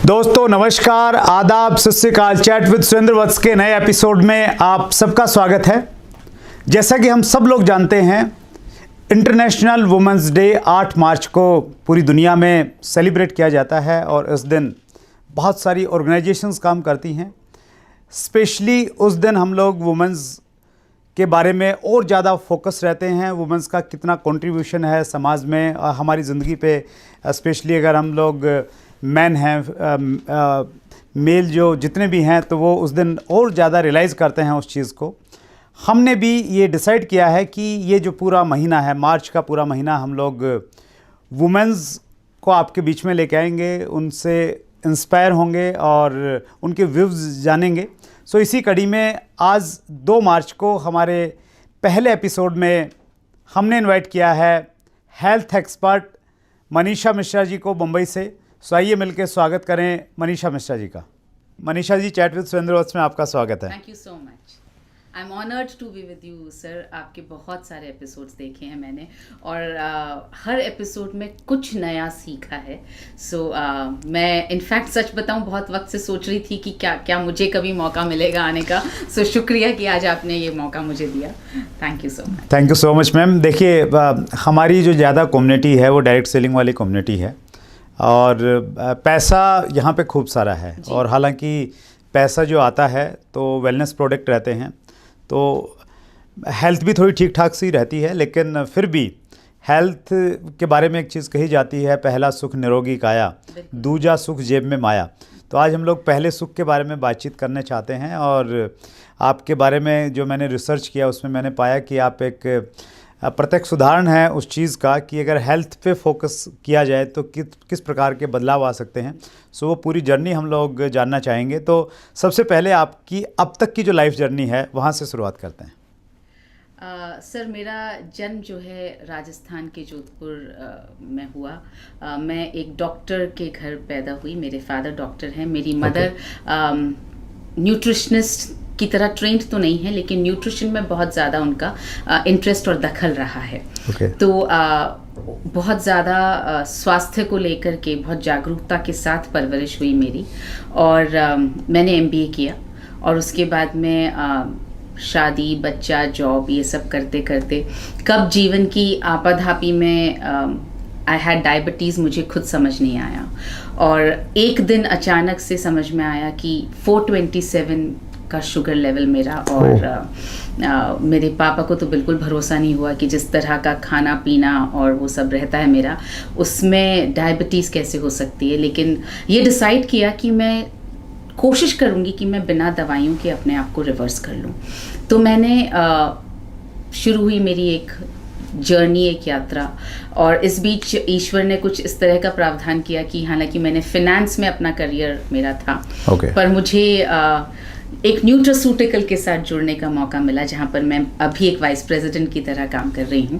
दोस्तों नमस्कार, आदाब, सत श्री अकाल। चैट विद सुरेंद्र वत्स के नए एपिसोड में आप सबका स्वागत है। जैसा कि हम सब लोग जानते हैं, इंटरनेशनल वुमेंस डे 8 मार्च को पूरी दुनिया में सेलिब्रेट किया जाता है और इस दिन बहुत सारी ऑर्गेनाइजेशंस काम करती हैं। स्पेशली उस दिन हम लोग वुमेंस के बारे में और ज़्यादा फोकस रहते हैं, वुमेंस का कितना कंट्रीब्यूशन है समाज में, हमारी ज़िंदगी पे। स्पेशली अगर हम लोग मैन हैं, मेल जो जितने भी हैं, तो वो उस दिन और ज़्यादा रियलाइज़ करते हैं उस चीज़ को। हमने भी ये डिसाइड किया है कि ये जो पूरा महीना है, मार्च का पूरा महीना, हम लोग वुमेंस को आपके बीच में लेके आएंगे, उनसे इंस्पायर होंगे और उनके व्यूज़ जानेंगे। सो इसी कड़ी में आज 2 मार्च को हमारे पहले एपिसोड में हमने इनवाइट किया है हेल्थ एक्सपर्ट मनीषा मिश्रा जी को मुंबई से। सो आइए मिलकर स्वागत करें मनीषा मिश्रा जी का। मनीषा जी, चैट विद सुरेंद्र वत्स में आपका स्वागत है। Thank you so much. I am honoured to be with you sir. आपके बहुत सारे एपिसोड्स देखे हैं मैंने और हर एपिसोड में कुछ नया सीखा है। मैं इनफैक्ट सच बताऊं, बहुत वक्त से सोच रही थी कि क्या मुझे कभी मौका मिलेगा आने का। शुक्रिया कि आज आपने ये मौका मुझे दिया। Thank you so much. Thank you so much ma'am. देखिए, हमारी जो ज़्यादा कम्युनिटी है वो डायरेक्ट सेलिंग वाली कम्युनिटी है और पैसा यहाँ पे खूब सारा है। और हालांकि पैसा जो आता है तो वेलनेस प्रोडक्ट रहते हैं, तो हेल्थ भी थोड़ी ठीक ठाक सी रहती है, लेकिन फिर भी हेल्थ के बारे में एक चीज़ कही जाती है, पहला सुख निरोगी काया, दूजा सुख जेब में माया। तो आज हम लोग पहले सुख के बारे में बातचीत करने चाहते हैं और आपके बारे में जो मैंने रिसर्च किया उसमें मैंने पाया कि आप एक प्रत्यक्ष उदाहरण है उस चीज़ का कि अगर हेल्थ पे फोकस किया जाए तो किस प्रकार के बदलाव आ सकते हैं। सो वो पूरी जर्नी हम लोग जानना चाहेंगे। तो सबसे पहले आपकी अब तक की जो लाइफ जर्नी है वहाँ से शुरुआत करते हैं। सर, मेरा जन्म जो है राजस्थान के जोधपुर में हुआ। मैं एक डॉक्टर के घर पैदा हुई। मेरे फादर डॉक्टर हैं, मेरी मदर न्यूट्रिशनिस्ट की तरह ट्रेंड तो नहीं है, लेकिन न्यूट्रिशन में बहुत ज़्यादा उनका इंटरेस्ट और दखल रहा है। तो बहुत ज़्यादा स्वास्थ्य को लेकर के बहुत जागरूकता के साथ परवरिश हुई मेरी। और मैंने MBA किया और उसके बाद में शादी, बच्चा, जॉब, ये सब करते करते कब जीवन की आपाधापी में आई हैड डायबिटीज़ मुझे खुद समझ नहीं आया। और एक दिन अचानक से समझ में आया कि 427 का शुगर लेवल मेरा। और मेरे पापा को तो बिल्कुल भरोसा नहीं हुआ कि जिस तरह का खाना पीना और वो सब रहता है मेरा, उसमें डायबिटीज़ कैसे हो सकती है। लेकिन ये डिसाइड किया कि मैं कोशिश करूँगी कि मैं बिना दवाइयों के अपने आप को रिवर्स कर लूँ। तो मैंने शुरू हुई मेरी एक जर्नी, एक यात्रा। और इस बीच ईश्वर ने कुछ इस तरह का प्रावधान किया कि हालांकि मैंने फिनेंस में अपना करियर मेरा था, पर मुझे एक न्यूट्रास्यूटिकल के साथ जुड़ने का मौका मिला, जहाँ पर मैं अभी एक वाइस प्रेसिडेंट की तरह काम कर रही हूँ।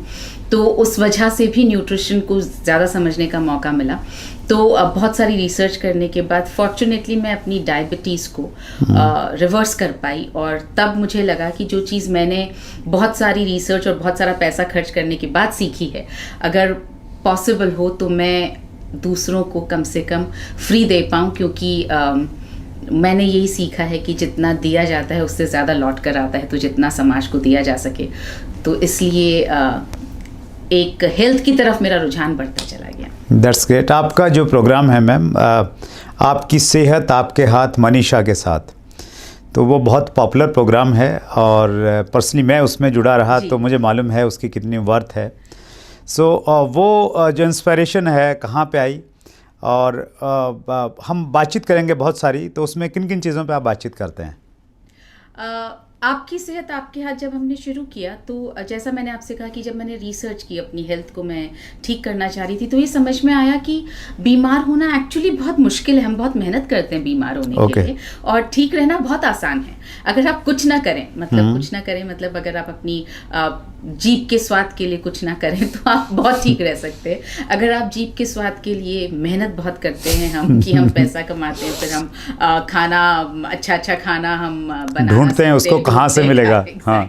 तो उस वजह से भी न्यूट्रिशन को ज़्यादा समझने का मौका मिला। तो बहुत सारी रिसर्च करने के बाद फॉर्चुनेटली मैं अपनी डायबिटीज़ को रिवर्स कर पाई। और तब मुझे लगा कि जो चीज़ मैंने बहुत सारी रिसर्च और बहुत सारा पैसा खर्च करने के बाद सीखी है, अगर पॉसिबल हो तो मैं दूसरों को कम से कम फ्री दे पाऊँ। क्योंकि मैंने यही सीखा है कि जितना दिया जाता है उससे ज़्यादा लौट कर आता है, तो जितना समाज को दिया जा सके। तो इसलिए एक हेल्थ की तरफ मेरा रुझान बढ़ता चला गया। That's great. आपका जो प्रोग्राम है मैम, आपकी सेहत आपके हाथ मनीषा के साथ, तो वो बहुत पॉपुलर प्रोग्राम है और पर्सनली मैं उसमें जुड़ा रहा तो मुझे मालूम है उसकी कितनी वर्थ है। सो वो जो इंस्पिरेशन है कहाँ पे आई, और हम बातचीत करेंगे बहुत सारी, तो उसमें किन किन चीज़ों पे आप बातचीत करते हैं? आपकी सेहत आपके हाथ जब हमने शुरू किया, तो जैसा मैंने आपसे कहा कि जब मैंने रिसर्च की, अपनी हेल्थ को मैं ठीक करना चाह रही थी, तो ये समझ में आया कि बीमार होना एक्चुअली बहुत मुश्किल है। हम बहुत मेहनत करते हैं बीमार होने के लिए, और ठीक रहना बहुत आसान है अगर आप कुछ ना करें। मतलब अगर आप अपनी जीभ के स्वाद के लिए कुछ ना करें तो आप बहुत ठीक रह सकते हैं। अगर आप जीभ के स्वाद के लिए मेहनत बहुत करते हैं हम पैसा कमाते हैं, फिर हम खाना अच्छा खाना हम बनाना ढूंढते हैं, उसको कहाँ से मिलेगा। हाँ,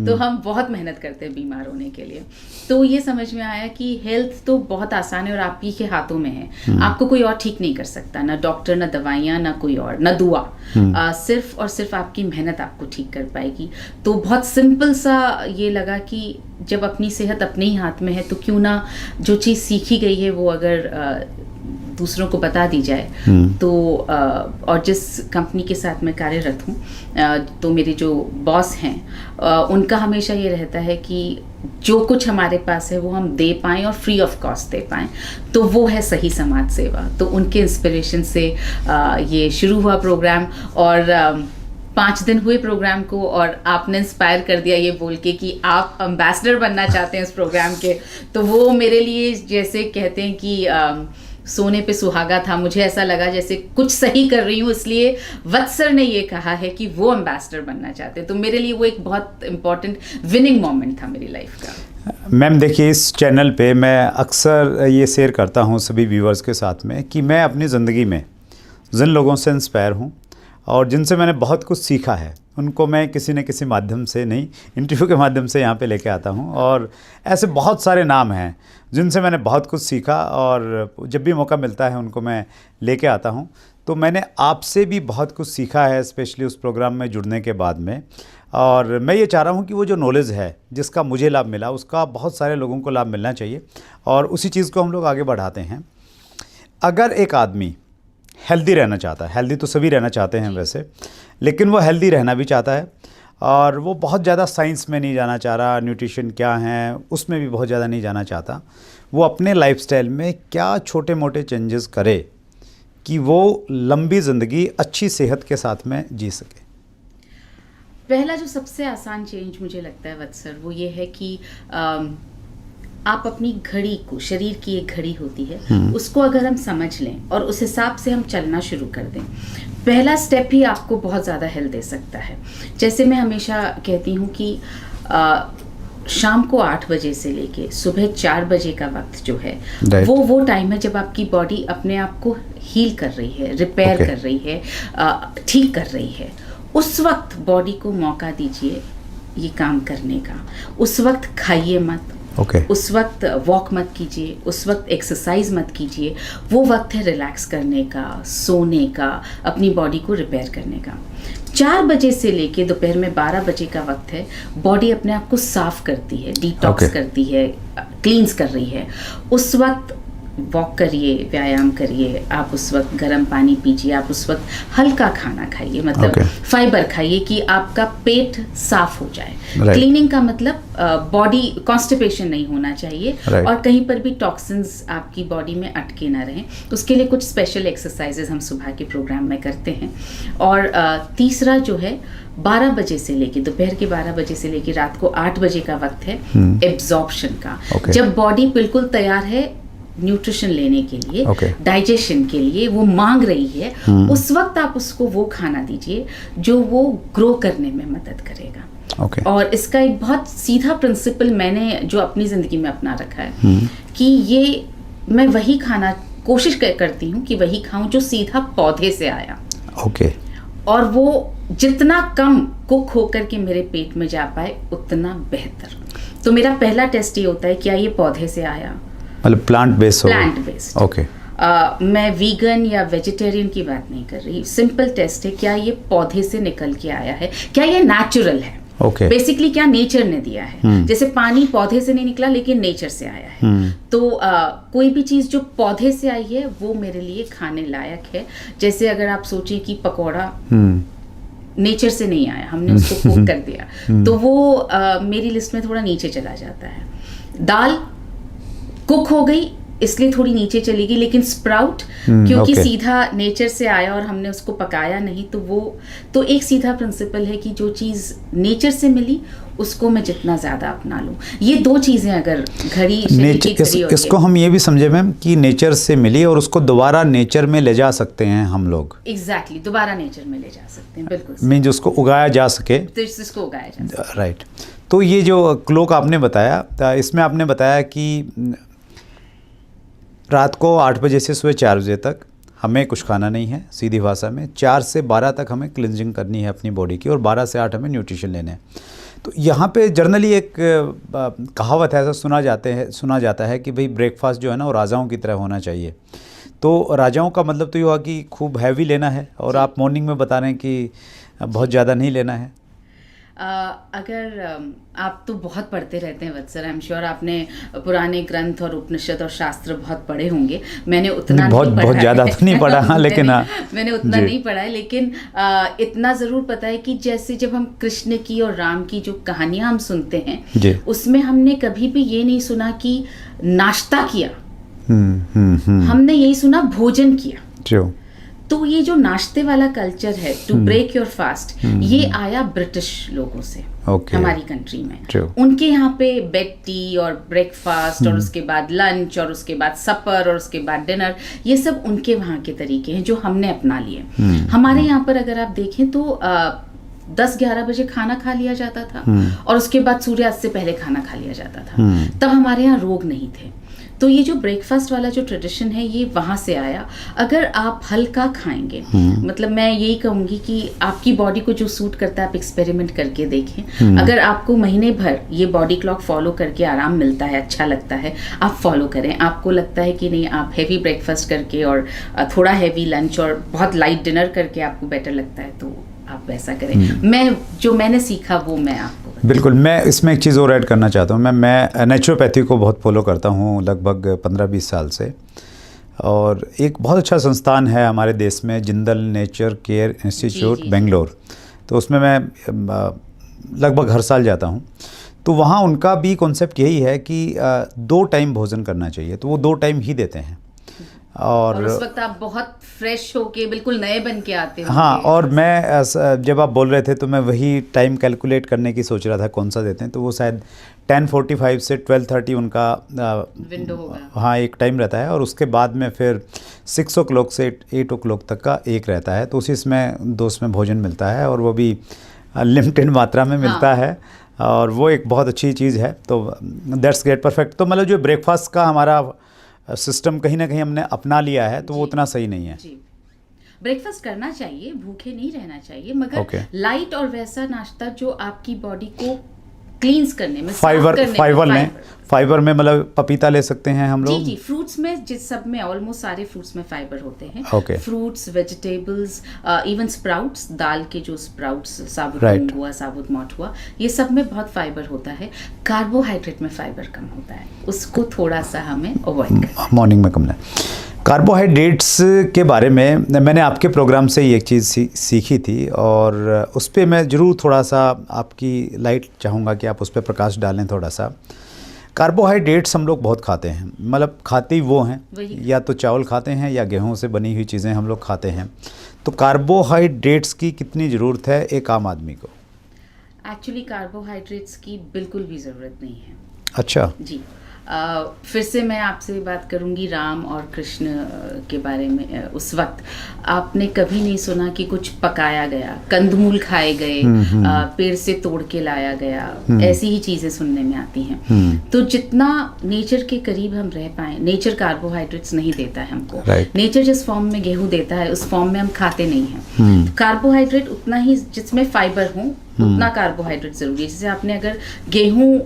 तो हम बहुत मेहनत करते हैं बीमार होने के लिए। तो ये समझ में आया कि हेल्थ तो बहुत आसान है और आप ही के हाथों में है। आपको कोई और ठीक नहीं कर सकता, ना डॉक्टर, ना दवाइयाँ, ना कोई और, ना दुआ। सिर्फ और सिर्फ आपकी मेहनत आपको ठीक कर पाएगी। तो बहुत सिंपल सा ये लगा कि जब अपनी सेहत अपने ही हाथ में है तो क्यों ना जो चीज़ सीखी गई है वो अगर दूसरों को बता दी जाए। तो और जिस कंपनी के साथ मैं कार्यरत हूँ, तो मेरे जो बॉस हैं उनका हमेशा ये रहता है कि जो कुछ हमारे पास है वो हम दे पाएँ और फ्री ऑफ कॉस्ट दे पाएँ, तो वो है सही समाज सेवा। तो उनके इंस्पिरेशन से ये शुरू हुआ प्रोग्राम, और 5 दिन हुए प्रोग्राम को, और आपने इंस्पायर कर दिया ये बोल के कि आप एम्बेसडर बनना चाहते हैं इस प्रोग्राम के। तो वो मेरे लिए जैसे कहते हैं कि सोने पे सुहागा था। मुझे ऐसा लगा जैसे कुछ सही कर रही हूँ, इसलिए वत्सर ने ये कहा है कि वो एम्बेसडर बनना चाहते हैं। तो मेरे लिए वो एक बहुत इम्पॉर्टेंट विनिंग मोमेंट था मेरी लाइफ का। मैम देखिए, इस चैनल पे मैं अक्सर ये शेयर करता हूँ सभी व्यूवर्स के साथ में कि मैं अपनी ज़िंदगी में जिन लोगों से इंस्पायर हूँ और जिनसे मैंने बहुत कुछ सीखा है, उनको मैं किसी न किसी माध्यम से, नहीं इंटरव्यू के माध्यम से यहाँ पे लेके आता हूँ। और ऐसे बहुत सारे नाम हैं जिनसे मैंने बहुत कुछ सीखा, और जब भी मौका मिलता है उनको मैं लेके आता हूँ। तो मैंने आपसे भी बहुत कुछ सीखा है, स्पेशली उस प्रोग्राम में जुड़ने के बाद में। और मैं ये चाह रहा हूँ कि वो जो नॉलेज है जिसका मुझे लाभ मिला, उसका बहुत सारे लोगों को लाभ मिलना चाहिए, और उसी चीज़ को हम लोग आगे बढ़ाते हैं। अगर एक आदमी हेल्दी रहना चाहता है, हेल्दी तो सभी रहना चाहते हैं वैसे, लेकिन वो हेल्दी रहना भी चाहता है, और वो बहुत ज़्यादा साइंस में नहीं जाना चाह रहा, न्यूट्रिशन क्या है उसमें भी बहुत ज़्यादा नहीं जाना चाहता, वो अपने लाइफस्टाइल में क्या छोटे मोटे चेंजेस करे कि वो लंबी ज़िंदगी अच्छी सेहत के साथ में जी सके। पहला जो सबसे आसान चेंज मुझे लगता है वत्सर, वो ये है कि आप अपनी घड़ी को, शरीर की एक घड़ी होती है, उसको अगर हम समझ लें और उस हिसाब से हम चलना शुरू कर दें, पहला स्टेप ही आपको बहुत ज़्यादा हेल्थ दे सकता है। जैसे मैं हमेशा कहती हूँ कि शाम को 8 बजे से लेके सुबह 4 बजे का वक्त जो है, वो टाइम है जब आपकी बॉडी अपने आप को हील कर रही है, रिपेयर कर रही है, ठीक कर रही है। उस वक्त बॉडी को मौका दीजिए ये काम करने का। उस वक्त खाइए मत, उस वक्त वॉक मत कीजिए, उस वक्त एक्सरसाइज मत कीजिए। वो वक्त है रिलैक्स करने का, सोने का, अपनी बॉडी को रिपेयर करने का। 4 बजे से लेके दोपहर में 12 बजे का वक्त है, बॉडी अपने आप को साफ करती है, डिटॉक्स करती है, क्लींस कर रही है। उस वक्त वॉक करिए, व्यायाम करिए, आप उस वक्त गर्म पानी पीजिए, आप उस वक्त हल्का खाना खाइए, मतलब फाइबर खाइए कि आपका पेट साफ हो जाए। क्लीनिंग का मतलब बॉडी कॉन्स्टिपेशन नहीं होना चाहिए, और कहीं पर भी टॉक्सिन्स आपकी बॉडी में अटके ना रहें। उसके लिए कुछ स्पेशल एक्सरसाइजेज हम सुबह के प्रोग्राम में करते हैं। और तीसरा जो है 12 बजे से लेके, दोपहर के 12 बजे से लेके रात को 8 बजे का वक्त है एब्जॉर्प्शन का। जब बॉडी बिल्कुल तैयार है न्यूट्रिशन लेने के लिए, डाइजेशन के लिए, वो मांग रही है, उस वक्त आप उसको वो खाना दीजिए जो वो ग्रो करने में मदद करेगा। और इसका एक बहुत सीधा प्रिंसिपल मैंने जो अपनी ज़िंदगी में अपना रखा है कि ये मैं वही खाना कोशिश करती हूँ कि वही खाऊं जो सीधा पौधे से आया। और वो जितना कम कुक होकर के मेरे पेट में जा पाए उतना बेहतर। तो मेरा पहला टेस्ट ये होता है, क्या ये पौधे से आया, मतलब प्लांट बेस्ड। मैं वीगन या वेजिटेरियन की बात नहीं कर रही, सिंपल टेस्ट है, क्या ये पौधे से निकल के आया है, क्या ये नेचुरल है। बेसिकली क्या नेचर ने दिया है। जैसे पानी पौधे से नहीं निकला लेकिन नेचर से आया है। तो कोई भी चीज़ जो पौधे से आई है वो मेरे लिए खाने लायक है। जैसे अगर आप सोचें कि पकौड़ा नेचर से नहीं आया, हमने उसको कुक कर दिया, तो वो मेरी लिस्ट में थोड़ा नीचे चला जाता है। दाल कुक हो गई इसलिए थोड़ी नीचे चली गई, लेकिन स्प्राउट क्योंकि सीधा नेचर से आया और हमने उसको पकाया नहीं, तो वो तो एक सीधा प्रिंसिपल है कि जो चीज़ नेचर से मिली उसको मैं जितना ज़्यादा अपना लूँ। ये 2 चीज़ें अगर घड़ी इसको हम ये भी समझे मैम कि नेचर से मिली और उसको दोबारा नेचर में ले जा सकते हैं हम लोग। एग्जैक्टली, दोबारा नेचर में ले जा सकते हैं, बिल्कुल। मीन जिसको उगाया जा सके, जिसको उगाया जा सके, राइट। तो ये जो क्लॉक आपने बताया, इसमें आपने बताया कि रात को 8 बजे से सुबह 4 बजे तक हमें कुछ खाना नहीं है, सीधी भाषा में 4 से 12 तक हमें क्लिनजिंग करनी है अपनी बॉडी की, और 12 से 8 हमें न्यूट्रिशन लेने हैं। तो यहाँ पे जनरली एक कहावत है, ऐसा सुना जाता है कि भाई ब्रेकफास्ट जो है ना वो राजाओं की तरह होना चाहिए। तो राजाओं का मतलब तो ये हुआ कि खूब हैवी लेना है, और आप मॉर्निंग में बता रहे हैं कि बहुत ज़्यादा नहीं लेना है। अगर आप तो बहुत पढ़ते रहते हैं वत्सर, आई एम श्योर आपने पुराने ग्रंथ और उपनिषद और शास्त्र बहुत पढ़े होंगे। मैंने उतना बहुत ज़्यादा तो नहीं पढ़ा, हाँ, लेकिन मैंने उतना नहीं पढ़ा है, लेकिन इतना ज़रूर पता है कि जैसे जब हम कृष्ण की और राम की जो कहानियाँ हम सुनते हैं, उसमें हमने कभी भी ये नहीं सुना कि नाश्ता किया, हमने यही सुना भोजन किया। तो ये जो नाश्ते वाला कल्चर है, टू ब्रेक योर फास्ट, ये आया ब्रिटिश लोगों से हमारी कंट्री में। उनके यहाँ पे बेड टी और ब्रेकफास्ट और उसके बाद लंच और उसके बाद सपर और उसके बाद डिनर, ये सब उनके वहाँ के तरीके हैं जो हमने अपना लिए। हमारे यहाँ पर अगर आप देखें तो 10-11 बजे खाना खा लिया जाता था, और उसके बाद सूर्यास्त से पहले खाना खा लिया जाता था। तब हमारे यहाँ रोग नहीं थे। तो ये जो ब्रेकफास्ट वाला जो ट्रेडिशन है, ये वहाँ से आया। अगर आप हल्का खाएंगे, मतलब मैं यही कहूँगी कि आपकी बॉडी को जो सूट करता है आप एक्सपेरिमेंट करके देखें। अगर आपको महीने भर ये बॉडी क्लॉक फॉलो करके आराम मिलता है, अच्छा लगता है, आप फॉलो करें। आपको लगता है कि नहीं, आप हैवी ब्रेकफास्ट करके और थोड़ा हैवी लंच और बहुत लाइट डिनर करके आपको बेटर लगता है, तो आप वैसा करें। मैंने सीखा वो मैं आपको बिल्कुल। मैं इसमें एक चीज़ और ऐड करना चाहता हूँ। मैं नेचुरोपैथी को बहुत फॉलो करता हूँ लगभग 15-20 साल से, और एक बहुत अच्छा संस्थान है हमारे देश में, Jindal nature care institute Bangalore. तो उसमें मैं लगभग हर साल जाता हूँ। तो वहाँ उनका भी कॉन्सेप्ट यही है कि 2 टाइम भोजन करना चाहिए, तो वो 2 टाइम ही देते हैं। और उस वक्त आप बहुत फ्रेश होके बिल्कुल नए बन के आते हो। हाँ, और मैं जब आप बोल रहे थे तो मैं वही टाइम कैलकुलेट करने की सोच रहा था कौन सा देते हैं। तो वो शायद 10:45 से 12:30 उनका विंडो होगा। हाँ, एक टाइम रहता है, और उसके बाद में फिर 6 o'clock से 8 o'clock तक का एक रहता है। तो उसी में 2 में भोजन मिलता है, और वो भी लिमिटेड मात्रा में मिलता है, और वो एक बहुत अच्छी चीज़ है। तो दैट्स ग्रेट, परफेक्ट। तो मतलब जो ब्रेकफास्ट का हमारा सिस्टम कहीं ना कहीं हमने अपना लिया है, तो वो उतना सही नहीं है। ब्रेकफास्ट करना चाहिए, भूखे नहीं रहना चाहिए, मगर लाइट और वैसा नाश्ता जो आपकी बॉडी को क्लींस करने में, फाइबर में मतलब पपीता ले सकते हैं हम लोग। जी, फ्रूट्स में, जिस सब में ऑलमोस्ट सारे फ्रूट्स में फाइबर होते हैं। फ्रूट्स, वेजिटेबल्स, इवन स्प्राउट्स, दाल के जो स्प्राउट्स, साबुत मूंग हुआ, साबुत मोठ हुआ, ये सब में बहुत फाइबर होता है। कार्बोहाइड्रेट में फाइबर कम होता है, उसको थोड़ा सा हमें अवॉइड करना है, मॉर्निंग में कम लें। कार्बोहाइड्रेट्स के बारे में मैंने आपके प्रोग्राम से ही एक चीज़ सीखी थी, और उस पर मैं ज़रूर थोड़ा सा आपकी लाइट चाहूँगा कि आप उस पर प्रकाश डालें थोड़ा सा। कार्बोहाइड्रेट्स हम लोग बहुत खाते हैं, मतलब खाते ही वो हैं, या तो चावल खाते हैं या गेहूं से बनी हुई चीज़ें हम लोग खाते हैं। तो कार्बोहाइड्रेट्स की कितनी ज़रूरत है एक आम आदमी को? एक्चुअली कार्बोहाइड्रेट्स की बिल्कुल भी ज़रूरत नहीं है। अच्छा जी। फिर से मैं आपसे बात करूंगी राम और कृष्ण के बारे में। उस वक्त आपने कभी नहीं सुना कि कुछ पकाया गया, कंदमूल खाए गए, पेड़ से तोड़ के लाया गया, ऐसी ही चीजें सुनने में आती हैं। तो जितना नेचर के करीब हम रह पाए, नेचर कार्बोहाइड्रेट्स नहीं देता है हमको। नेचर जिस फॉर्म में गेहूं देता है उस फॉर्म में हम खाते नहीं हैं। कार्बोहाइड्रेट उतना ही, जिसमें फाइबर हो उतना कार्बोहाइड्रेट जरूरी है। जैसे आपने अगर गेहूं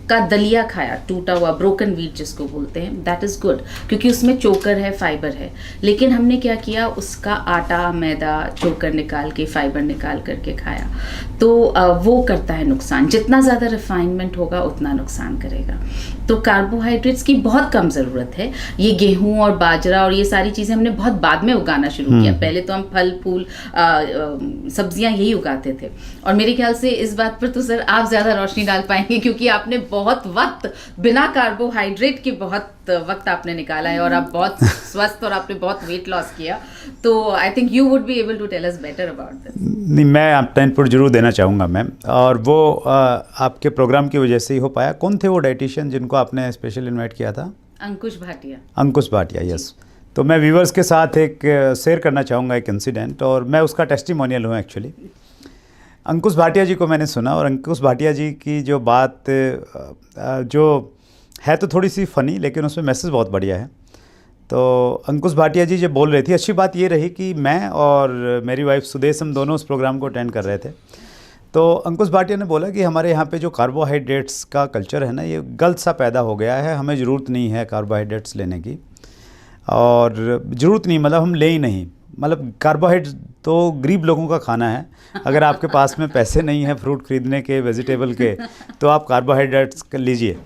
का दलिया खाया, टूटा हुआ, ब्रोकन व्हीट जिसको बोलते हैं, दैट इज़ गुड, क्योंकि उसमें चोकर है, फाइबर है। लेकिन हमने क्या किया, उसका आटा, मैदा, चोकर निकाल के, फाइबर निकाल करके खाया, तो वो करता है नुकसान। जितना ज़्यादा रिफाइनमेंट होगा उतना नुकसान करेगा। तो कार्बोहाइड्रेट्स की बहुत कम ज़रूरत है। ये गेहूं और बाजरा और ये सारी चीज़ें हमने बहुत बाद में उगाना शुरू किया। पहले तो हम फल फूल सब्जियां यही उगाते थे। और मेरे ख्याल से इस बात पर तो सर आप ज़्यादा रोशनी डाल पाएंगे, क्योंकि आपने बहुत वक्त बिना कार्बोहाइड्रेट के बहुत वक्त आपने निकाला है, और आप बहुत स्वस्थ और आपने बहुत वेट लॉस किया। तो I think you would be able to tell us better about this. नहीं, मैं आपका इनपुट जरूर देना चाहूँगा मैम, और वो आपके प्रोग्राम की वजह से ही हो पाया। कौन थे वो डाइटिशियन जिनको आपने स्पेशल इन्वाइट किया था? अंकुश भाटिया। अंकुश भाटिया, यस। तो मैं व्यूवर्स के साथ एक शेयर करना चाहूँगा एक इंसिडेंट, और मैं उसका टेस्टिमोनियल हूँ एक्चुअली। अंकुश भाटिया जी को मैंने सुना, और अंकुश भाटिया जी की जो बात जो है तो थोड़ी सी फ़नी, लेकिन उसमें मैसेज बहुत बढ़िया है। तो अंकुश भाटिया जी जो बोल रही थी, अच्छी बात ये रही कि मैं और मेरी वाइफ सुदेश हम दोनों उस प्रोग्राम को अटेंड कर रहे थे। तो अंकुश भाटिया ने बोला कि हमारे यहाँ पे जो कार्बोहाइड्रेट्स का कल्चर है ना, ये गलत सा पैदा हो गया है, हमें ज़रूरत नहीं है कार्बोहाइड्रेट्स लेने की, और ज़रूरत नहीं मतलब हम ले ही नहीं, मतलब कार्बोहाइड्रेट तो गरीब लोगों का खाना है। अगर आपके पास में पैसे नहीं हैं फ्रूट खरीदने के, वेजिटेबल के, तो आप कार्बोहाइड्रेट्स लीजिए।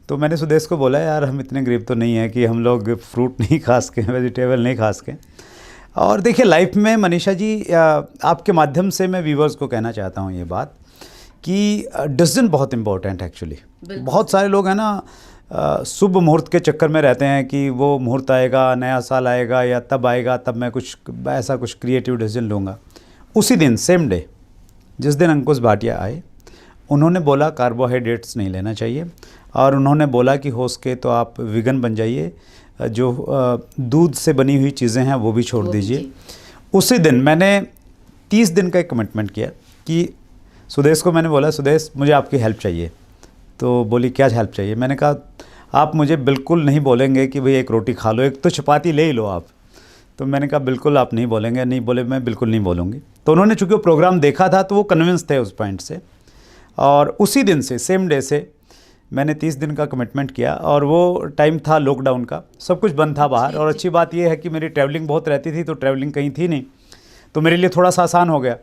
तो मैंने सुदेश को बोला यार हम इतने गरीब तो नहीं हैं कि हम लोग फ्रूट नहीं खा सकें, वेजिटेबल नहीं खा सकें। और देखिए लाइफ में मनीषा जी, आपके माध्यम से मैं व्यूवर्स को कहना चाहता हूँ ये बात कि डिसीजन बहुत इंपॉर्टेंट है एक्चुअली। बहुत सारे लोग हैं ना शुभ मुहूर्त के चक्कर में रहते हैं कि वो मुहूर्त आएगा, नया साल आएगा या तब आएगा तब मैं कुछ ऐसा कुछ क्रिएटिव डिसीजन लूँगा। उसी दिन सेम डे जिस दिन अंकुश भाटिया आए, उन्होंने बोला कार्बोहाइड्रेट्स नहीं लेना चाहिए, और उन्होंने बोला कि हो सके तो आप वीगन बन जाइए, जो दूध से बनी हुई चीज़ें हैं वो भी छोड़ दीजिए। उसी दिन मैंने 30 दिन का एक कमिटमेंट किया कि सुदेश को मैंने बोला सुदेश मुझे आपकी हेल्प चाहिए। तो बोली क्या हेल्प चाहिए? मैंने कहा आप मुझे बिल्कुल नहीं बोलेंगे कि भाई एक रोटी खा लो, एक तो चपाती ले ही लो आप। तो मैंने कहा बिल्कुल आप नहीं बोलेंगे। नहीं बोले, मैं बिल्कुल नहीं बोलूँगी। तो उन्होंने चूँकि वो प्रोग्राम देखा था तो वो कन्विंस थे उस पॉइंट से, और उसी दिन से सेम डे से मैंने 30 दिन का कमिटमेंट किया। और वो टाइम था लॉकडाउन का, सब कुछ बंद था बाहर, और अच्छी बात ये है कि मेरी ट्रैवलिंग बहुत रहती थी, तो ट्रैवलिंग कहीं थी नहीं, तो मेरे लिए थोड़ा सा आसान हो गया।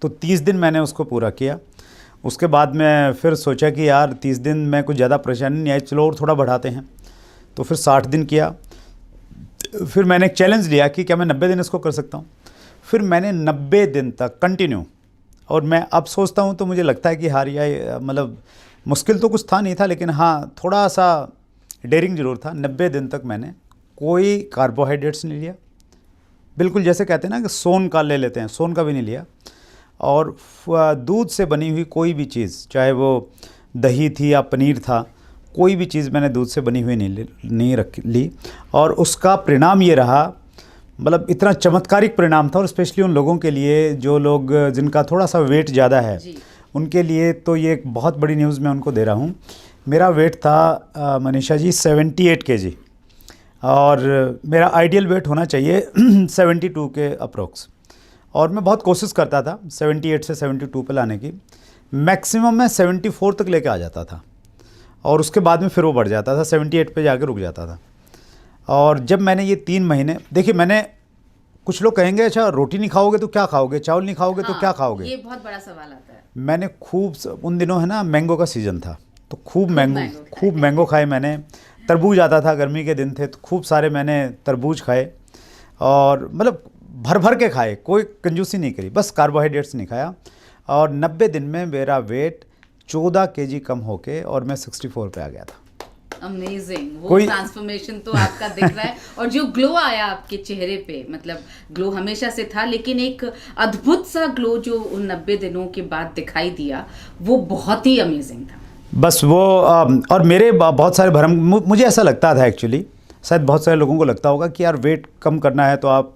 तो 30 दिन मैंने उसको पूरा किया। उसके बाद मैं फिर सोचा कि यार 30 दिन में कुछ ज़्यादा परेशानी नहीं आई, चलो और थोड़ा बढ़ाते हैं। तो फिर 60 दिन किया। फिर मैंने एक चैलेंज लिया कि क्या मैं 90 दिन इसको कर सकता हूँ। फिर मैंने 90 दिन तक कंटिन्यू, और मैं अब सोचता हूँ तो मुझे लगता है कि हार या मतलब मुश्किल तो कुछ था नहीं था, लेकिन हाँ थोड़ा सा डेयरिंग ज़रूर था। 90 दिन तक मैंने कोई कार्बोहाइड्रेट्स नहीं लिया, बिल्कुल जैसे कहते हैं ना कि सोन का ले लेते हैं, सोन का भी नहीं लिया। और दूध से बनी हुई कोई भी चीज़, चाहे वो दही थी या पनीर था, कोई भी चीज़ मैंने दूध से बनी हुई नहीं ली। और उसका परिणाम ये रहा, मतलब इतना चमत्कारिक परिणाम था, और स्पेशली उन लोगों के लिए जो लोग जिनका थोड़ा सा वेट ज़्यादा है, उनके लिए तो ये एक बहुत बड़ी न्यूज़ मैं उनको दे रहा हूँ। मेरा वेट था मनीषा जी 78 kg, और मेरा आइडियल वेट होना चाहिए 72 के अप्रोक्स, और मैं बहुत कोशिश करता था 78 से 72 पे लाने की। मैक्सिमम मैं 74 तक लेके आ जाता था, और उसके बाद में फिर वो बढ़ जाता था, 78 पे जाके रुक जाता था। और जब मैंने ये 3 महीने, देखिए मैंने, कुछ लोग कहेंगे अच्छा रोटी नहीं खाओगे तो क्या खाओगे, चावल नहीं खाओगे तो क्या खाओगे, ये बहुत बड़ा सवाल आता है। मैंने खूब, उन दिनों है ना मैंगो का सीज़न था, तो खूब मैंगो खाए मैंने। तरबूज आता था, गर्मी के दिन थे, तो खूब सारे मैंने तरबूज खाए, और मतलब भर भर के खाए, कोई कंजूसी नहीं करी, बस कार्बोहाइड्रेट्स नहीं खाया। और 90 दिन में मेरा वेट 14 kg कम होके और मैं 64 पे आ गया था। अमेजिंग, वो ट्रांसफॉर्मेशन तो आपका दिख रहा है, और जो ग्लो आया आपके चेहरे पे, मतलब ग्लो हमेशा से था, लेकिन एक अद्भुत सा ग्लो जो उन 90 दिनों के बाद दिखाई दिया, वो बहुत ही अमेजिंग था। बस वो और मेरे बहुत सारे भरम, मुझे ऐसा लगता था एक्चुअली, शायद बहुत सारे लोगों को लगता होगा कि यार वेट कम करना है तो आप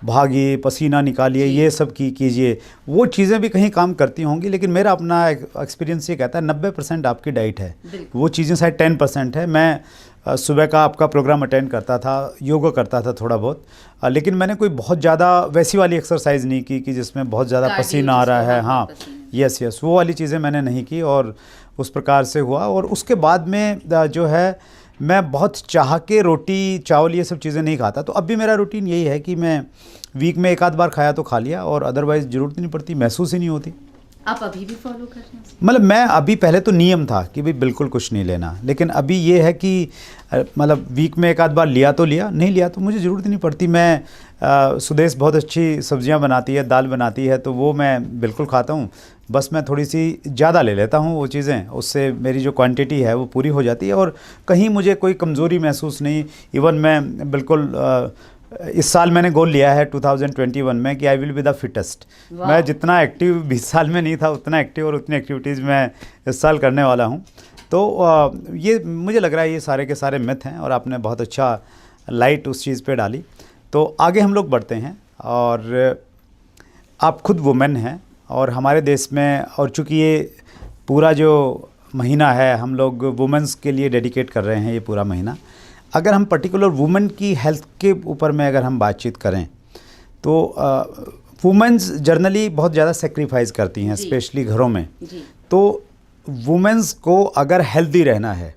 भागिए, पसीना निकालिए, ये सब कीजिए, वो चीज़ें भी कहीं काम करती होंगी, लेकिन मेरा अपना एक्सपीरियंस ये कहता है 90% आपकी डाइट है, वो चीज़ें शायद 10% है। मैं सुबह का आपका प्रोग्राम अटेंड करता था, योगा करता था थोड़ा बहुत, लेकिन मैंने कोई बहुत ज़्यादा वैसी वाली एक्सरसाइज नहीं की कि जिसमें बहुत ज़्यादा पसीना आ रहा है। हाँ, यस, वो वाली चीज़ें मैंने नहीं की, और उस प्रकार से हुआ। और उसके बाद में जो है, मैं बहुत चाह के रोटी चावल ये सब चीज़ें नहीं खाता। तो अब भी मेरा रूटीन यही है कि मैं वीक में एक आध बार खाया तो खा लिया, और अदरवाइज़ ज़रूरत नहीं पड़ती, महसूस ही नहीं होती। आप अभी भी फॉलो कर रहे हैं? मतलब मैं अभी, पहले तो नियम था कि भाई बिल्कुल कुछ नहीं लेना, लेकिन अभी ये है कि मतलब वीक में एक आध बार लिया तो लिया, नहीं लिया तो मुझे ज़रूरत नहीं पड़ती। मैं सुदेश बहुत अच्छी सब्जियां बनाती है, दाल बनाती है, तो वो मैं बिल्कुल खाता हूँ। बस मैं थोड़ी सी ज़्यादा ले लेता हूँ वो चीज़ें, उससे मेरी जो क्वांटिटी है वो पूरी हो जाती है, और कहीं मुझे कोई कमज़ोरी महसूस नहीं। इवन मैं बिल्कुल इस साल मैंने गोल लिया है 2021 में कि I will be the fittest. मैं जितना एक्टिव 20 साल में नहीं था, उतना एक्टिव और उतनी एक्टिविटीज़ मैं इस साल करने वाला हूँ। तो ये मुझे लग रहा है ये सारे के सारे मिथ हैं, और आपने बहुत अच्छा लाइट उस चीज़ पे डाली। तो आगे हम लोग बढ़ते हैं, और आप खुद वुमेन हैं, और हमारे देश में, और चूँकि ये पूरा जो महीना है हम लोग वुमेंस के लिए डेडिकेट कर रहे हैं, ये पूरा महीना, अगर हम पर्टिकुलर वुमेन की हेल्थ के ऊपर में अगर हम बातचीत करें तो वुमेन्स जर्नली बहुत ज़्यादा सेक्रीफाइस करती हैं, स्पेशली घरों में। तो वुमेन्स को अगर हेल्दी रहना है,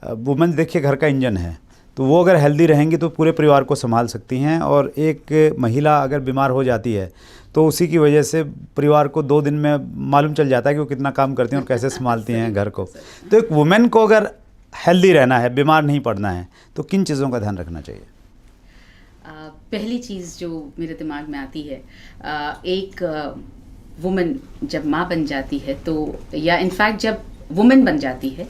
वुमेन्स देखिए घर का इंजन है, तो वो अगर हेल्दी रहेंगी तो पूरे परिवार को संभाल सकती हैं। और एक महिला अगर बीमार हो जाती है तो उसी की वजह से परिवार को 2 दिन में मालूम चल जाता है कि वो कितना काम करती हैं और कैसे संभालती हैं घर को। तो एक वुमेन को अगर हेल्दी रहना है, बीमार नहीं पड़ना है, तो किन चीज़ों का ध्यान रखना चाहिए? पहली चीज़ जो मेरे दिमाग में आती है, एक वुमेन जब माँ बन जाती है तो, या इनफैक्ट जब वुमेन बन जाती है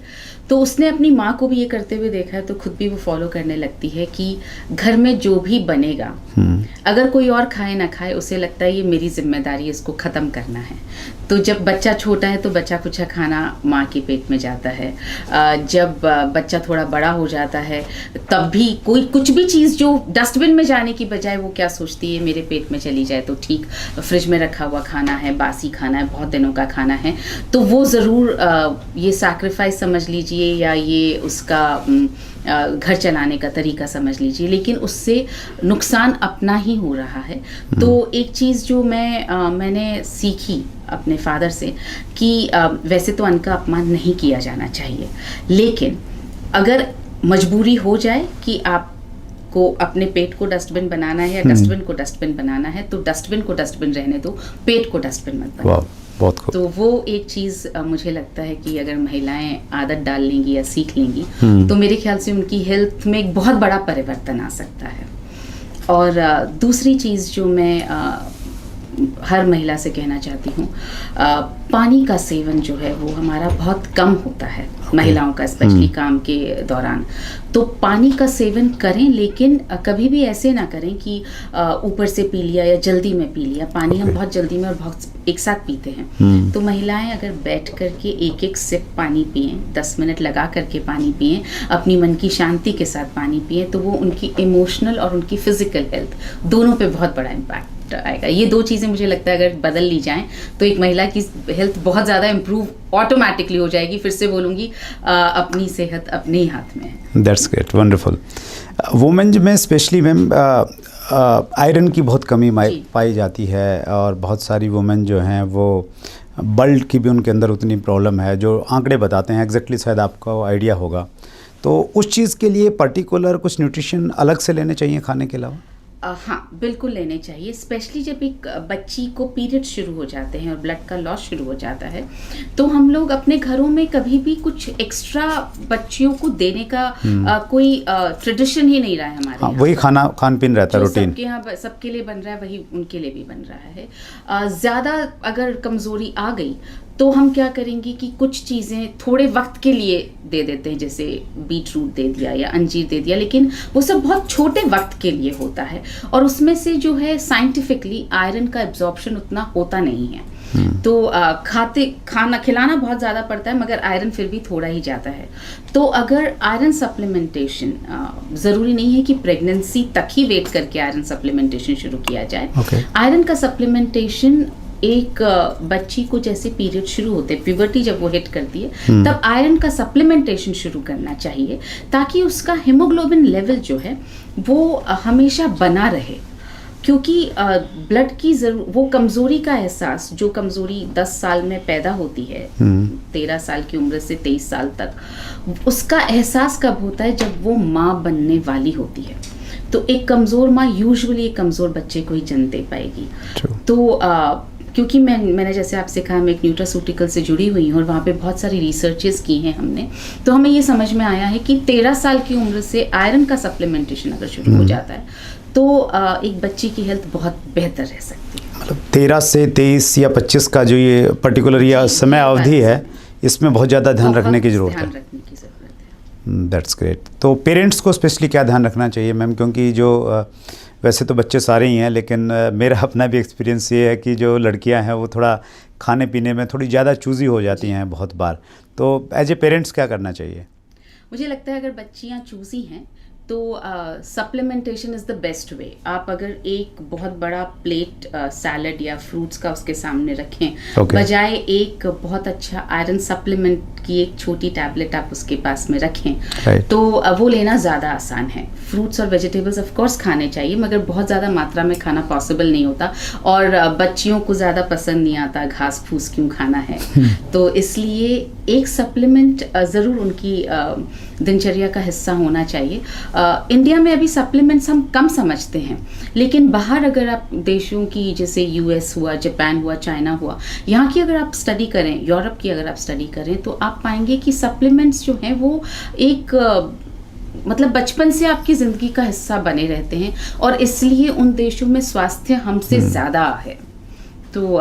तो उसने अपनी माँ को भी ये करते हुए देखा है, तो खुद भी वो फॉलो करने लगती है कि घर में जो भी बनेगा, अगर कोई और खाए ना खाए, उसे लगता है ये मेरी जिम्मेदारी है, इसको ख़त्म करना है। तो जब बच्चा छोटा है तो बच्चा कुछ खाना माँ के पेट में जाता है। जब बच्चा थोड़ा बड़ा हो जाता है तब भी कोई कुछ भी चीज़ जो डस्टबिन में जाने की बजाय वो क्या सोचती है, मेरे पेट में चली जाए तो ठीक, फ्रिज में रखा हुआ खाना है, बासी खाना है, बहुत दिनों का खाना है, तो वो ज़रूर ये सैक्रिफाइस समझ लीजिए या ये उसका घर चलाने का तरीका समझ लीजिए, लेकिन उससे नुकसान अपना ही हो रहा है। तो एक चीज़ जो मैंने सीखी अपने फादर से कि वैसे तो अन्न का अपमान नहीं किया जाना चाहिए, लेकिन अगर मजबूरी हो जाए कि आपको अपने पेट को डस्टबिन बनाना है या डस्टबिन को डस्टबिन बनाना है, तो डस्टबिन को डस्टबिन रहने दो, पेट को डस्टबिन मत बनाओ। बहुत खूब। तो वो एक चीज़ मुझे लगता है कि अगर महिलाएं आदत डाल लेंगी या सीख लेंगी तो मेरे ख्याल से उनकी हेल्थ में एक बहुत बड़ा परिवर्तन आ सकता है। और दूसरी चीज़ जो मैं हर महिला से कहना चाहती हूँ, पानी का सेवन जो है वो हमारा बहुत कम होता है, महिलाओं का स्पेशली काम के दौरान। तो पानी का सेवन करें, लेकिन कभी भी ऐसे ना करें कि ऊपर से पी लिया या जल्दी में पी लिया। पानी हम बहुत जल्दी में और बहुत एक साथ पीते हैं। तो महिलाएं अगर बैठ करके एक एक सिप पानी पिएं, 10 मिनट लगा करके पानी पिएं, अपनी मन की शांति के साथ पानी पिएं, तो वो उनकी इमोशनल और उनकी फिजिकल हेल्थ दोनों पे बहुत बड़ा इम्पैक्ट आएगा। ये 2 चीज़ें मुझे लगता है अगर बदल ली जाएं तो एक महिला की हेल्थ बहुत ज़्यादा इम्प्रूव ऑटोमेटिकली हो जाएगी। फिर से बोलूँगी, अपनी सेहत अपने ही हाथ में है। That's great, wonderful. वुमेन में स्पेशली मैम आयरन की बहुत कमी पाई जाती है, और बहुत सारी वुमेन जो हैं वो ब्लड की भी उनके अंदर उतनी प्रॉब्लम है, जो आंकड़े बताते हैं, एग्जैक्टली शायद आपको आइडिया होगा। तो उस चीज़ के लिए पर्टिकुलर कुछ न्यूट्रिशन अलग से लेने चाहिए खाने के अलावा? हाँ, बिल्कुल लेने चाहिए। स्पेशली जब एक बच्ची को पीरियड शुरू हो जाते हैं और ब्लड का लॉस शुरू हो जाता है, तो हम लोग अपने घरों में कभी भी कुछ एक्स्ट्रा बच्चियों को देने का कोई ट्रेडिशन ही नहीं रहा है हमारे यहाँ। वही खान पीन रहता है, रूटीन सबके यहाँ सबके लिए बन रहा है, वही उनके लिए भी बन रहा है। ज़्यादा अगर कमज़ोरी आ गई तो हम क्या करेंगे कि कुछ चीज़ें थोड़े वक्त के लिए दे देते हैं, जैसे बीट रूट दे दिया या अंजीर दे दिया, लेकिन वो सब बहुत छोटे वक्त के लिए होता है और उसमें से जो है साइंटिफिकली आयरन का एब्जॉर्प्शन उतना होता नहीं है। तो खाना खिलाना बहुत ज़्यादा पड़ता है, मगर आयरन फिर भी थोड़ा ही जाता है। तो अगर आयरन सप्लीमेंटेशन, ज़रूरी नहीं है कि प्रेगनेंसी तक ही वेट करके आयरन सप्लीमेंटेशन शुरू किया जाए। आयरन का सप्लीमेंटेशन एक बच्ची को जैसे पीरियड शुरू होते हैं, प्यूबर्टी जब वो हिट करती है, तब आयरन का सप्लीमेंटेशन शुरू करना चाहिए, ताकि उसका हीमोग्लोबिन लेवल जो है वो हमेशा बना रहे। क्योंकि ब्लड की वो कमज़ोरी का एहसास, जो कमज़ोरी 10 साल में पैदा होती है, 13 साल की उम्र से 23 साल तक, उसका एहसास कब होता है? जब वो माँ बनने वाली होती है। तो एक कमज़ोर माँ यूजुअली एक कमज़ोर बच्चे को ही जन्म दे पाएगी। तो क्योंकि मैंने जैसे आपसे कहा, मैं एक न्यूट्रास्यूटिकल से जुड़ी हुई हूँ और वहाँ पे बहुत सारी रिसर्चेस की हैं हमने, तो हमें ये समझ में आया है कि 13 साल की उम्र से आयरन का सप्लीमेंटेशन अगर शुरू हो जाता है तो एक बच्ची की हेल्थ बहुत बेहतर रह सकती है। मतलब 13 से 23 या 25 का जो ये पर्टिकुलर या समय अवधि है, इसमें बहुत ज़्यादा ध्यान रखने की ज़रूरत है। That's great. तो पेरेंट्स को स्पेशली क्या ध्यान रखना चाहिए मैम? क्योंकि जो वैसे तो बच्चे सारे ही हैं, लेकिन मेरा अपना भी एक्सपीरियंस ये है कि जो लड़कियां हैं वो थोड़ा खाने पीने में थोड़ी ज़्यादा चूज़ी हो जाती हैं बहुत बार। तो एज ए पेरेंट्स क्या करना चाहिए? मुझे लगता है अगर बच्चियां चूज़ी हैं तो supplementation is the best way. आप अगर एक बहुत बड़ा प्लेट सैलड या फ्रूट्स का उसके सामने रखें, बजाय एक बहुत अच्छा आयरन सप्लीमेंट की एक छोटी टैबलेट आप उसके पास में रखें, तो वो लेना ज़्यादा आसान है। फ्रूट्स और वेजिटेबल्स ऑफ कोर्स खाने चाहिए, मगर बहुत ज़्यादा मात्रा में खाना पॉसिबल नहीं होता, और बच्चियों को ज़्यादा पसंद नहीं आता घास फूस क्यों खाना है। तो इसलिए एक सप्लीमेंट ज़रूर उनकी दिनचर्या का हिस्सा होना चाहिए। इंडिया में अभी सप्लीमेंट्स हम कम समझते हैं, लेकिन बाहर अगर आप देशों की, जैसे यूएस हुआ, जापान हुआ, चाइना हुआ, यहाँ की अगर आप स्टडी करें, यूरोप की अगर आप स्टडी करें, तो आप पाएंगे कि सप्लीमेंट्स जो हैं वो एक मतलब बचपन से आपकी ज़िंदगी का हिस्सा बने रहते हैं, और इसलिए उन देशों में स्वास्थ्य हमसे ज़्यादा है। तो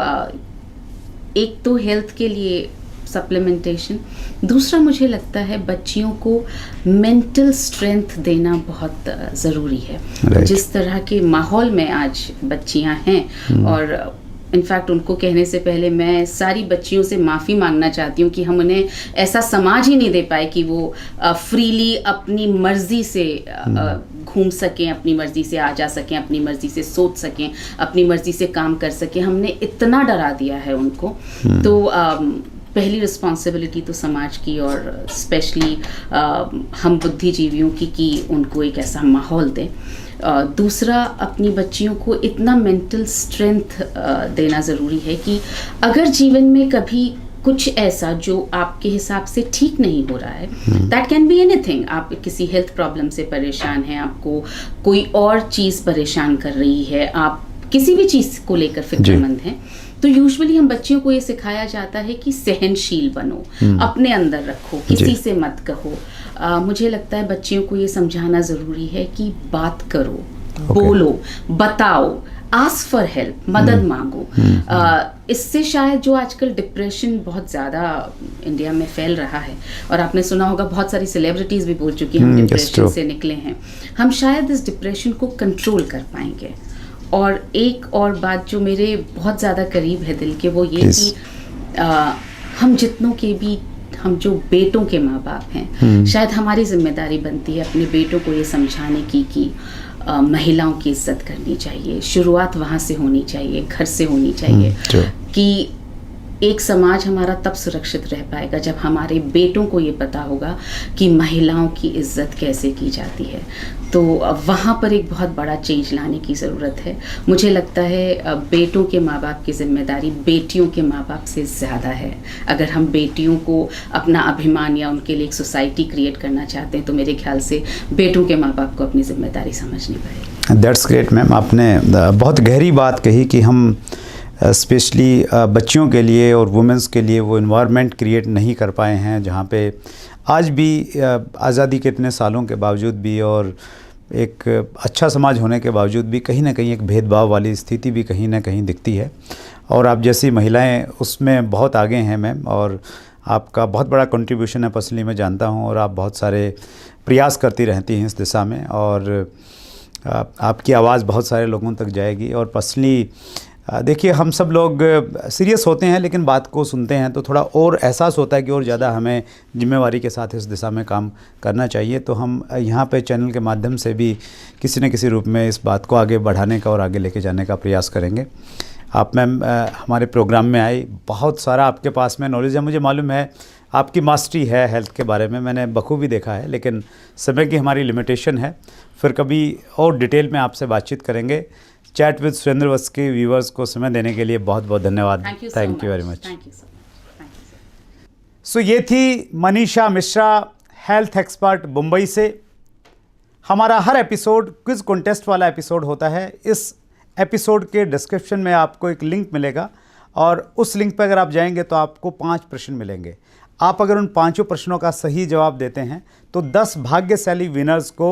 एक तो हेल्थ के लिए सप्लीमेंटेशन, दूसरा मुझे लगता है बच्चियों को मेंटल स्ट्रेंथ देना बहुत ज़रूरी है। जिस तरह के माहौल में आज बच्चियां हैं, और इनफैक्ट उनको कहने से पहले मैं सारी बच्चियों से माफ़ी मांगना चाहती हूँ कि हम उन्हें ऐसा समाज ही नहीं दे पाए कि वो फ्रीली अपनी मर्जी से घूम सकें, अपनी मर्जी से आ जा सकें, अपनी मर्जी से सोच सकें, अपनी मर्जी से काम कर सकें। हमने इतना डरा दिया है उनको। तो पहली रिस्पॉन्सिबिलिटी तो समाज की और स्पेशली हम बुद्धिजीवियों की कि उनको एक ऐसा माहौल दें। दूसरा, अपनी बच्चियों को इतना मेंटल स्ट्रेंथ देना ज़रूरी है कि अगर जीवन में कभी कुछ ऐसा जो आपके हिसाब से ठीक नहीं हो रहा है, दैट कैन बी एनीथिंग, आप किसी हेल्थ प्रॉब्लम से परेशान हैं, आपको कोई और चीज़ परेशान कर रही है, आप किसी भी चीज़ को लेकर फिक्रमंद हैं, तो यूजुअली हम बच्चियों को ये सिखाया जाता है कि सहनशील बनो, अपने अंदर रखो, किसी से मत कहो। मुझे लगता है बच्चियों को ये समझाना ज़रूरी है कि बात करो, बोलो, बताओ, आस्क फॉर हेल्प, मदद मांगो। इससे शायद जो आजकल डिप्रेशन बहुत ज़्यादा इंडिया में फैल रहा है, और आपने सुना होगा बहुत सारी सेलिब्रिटीज़ भी बोल चुकी हैं हम डिप्रेशन से निकले हैं, हम शायद इस डिप्रेशन को कंट्रोल कर पाएंगे। और एक और बात जो मेरे बहुत ज़्यादा करीब है दिल के, वो ये कि हम जितनों के भी, हम जो बेटों के माँ बाप हैं, शायद हमारी जिम्मेदारी बनती है अपने बेटों को ये समझाने की कि महिलाओं की इज्जत करनी चाहिए। शुरुआत वहाँ से होनी चाहिए, घर से होनी चाहिए, कि एक समाज हमारा तब सुरक्षित रह पाएगा जब हमारे बेटों को ये पता होगा कि महिलाओं की इज्जत कैसे की जाती है। तो वहाँ पर एक बहुत बड़ा चेंज लाने की ज़रूरत है। मुझे लगता है बेटों के माँ बाप की जिम्मेदारी बेटियों के माँ बाप से ज़्यादा है। अगर हम बेटियों को अपना अभिमान या उनके लिए एक सोसाइटी क्रिएट करना चाहते हैं, तो मेरे ख्याल से बेटों के माँ बाप को अपनी जिम्मेदारी समझनी पड़ेगी। दैट्स ग्रेट मैम, आपने बहुत गहरी बात कही कि हम स्पेशली बच्चियों के लिए और वुमेंस के लिए वो इन्वायरमेंट क्रिएट नहीं कर पाए हैं, जहाँ पे आज भी आज़ादी के इतने सालों के बावजूद भी और एक अच्छा समाज होने के बावजूद भी कहीं ना कहीं एक भेदभाव वाली स्थिति भी कहीं ना कहीं दिखती है। और आप जैसी महिलाएं उसमें बहुत आगे हैं मैम, और आपका बहुत बड़ा कंट्रीब्यूशन है, पर्सनली मैं जानता हूँ, और आप बहुत सारे प्रयास करती रहती हैं इस दिशा में, और आपकी आवाज़ बहुत सारे लोगों तक जाएगी। और पर्सनली देखिए, हम सब लोग सीरियस होते हैं, लेकिन बात को सुनते हैं तो थोड़ा और एहसास होता है कि और ज़्यादा हमें जिम्मेवारी के साथ इस दिशा में काम करना चाहिए। तो हम यहाँ पे चैनल के माध्यम से भी किसी न किसी रूप में इस बात को आगे बढ़ाने का और आगे लेके जाने का प्रयास करेंगे। आप मैम हमारे प्रोग्राम में आई, बहुत सारा आपके पास में नॉलेज है, मुझे मालूम है आपकी मास्टरी है हेल्थ के बारे में, मैंने बखूबी देखा है, लेकिन समय की हमारी लिमिटेशन है। फिर कभी और डिटेल में आपसे बातचीत करेंगे। चैट विद सुरेंद्र वत्स के व्यूवर्स को समय देने के लिए बहुत बहुत धन्यवाद। Thank you very much. So ये थी मनीषा मिश्रा, हेल्थ एक्सपर्ट मुंबई से। हमारा हर एपिसोड क्विज कॉन्टेस्ट वाला एपिसोड होता है। इस एपिसोड के डिस्क्रिप्शन में आपको एक लिंक मिलेगा, और उस लिंक पर अगर आप जाएंगे तो आपको 5 प्रश्न मिलेंगे। आप अगर उन 5 प्रश्नों का सही जवाब देते हैं तो 10 भाग्यशाली विनर्स को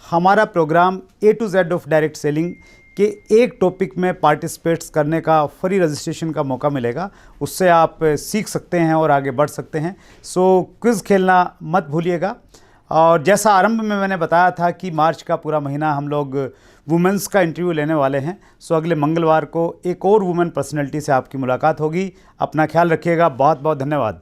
हमारा programme A to Z of direct selling के एक टॉपिक में पार्टिसिपेट्स करने का फ्री रजिस्ट्रेशन का मौका मिलेगा। उससे आप सीख सकते हैं और आगे बढ़ सकते हैं। सो क्विज़ खेलना मत भूलिएगा। और जैसा आरंभ में मैंने बताया था कि मार्च का पूरा महीना हम लोग वुमेंस का इंटरव्यू लेने वाले हैं। सो अगले मंगलवार को एक और वुमेन पर्सनैलिटी से आपकी मुलाकात होगी। अपना ख्याल रखिएगा। बहुत बहुत धन्यवाद।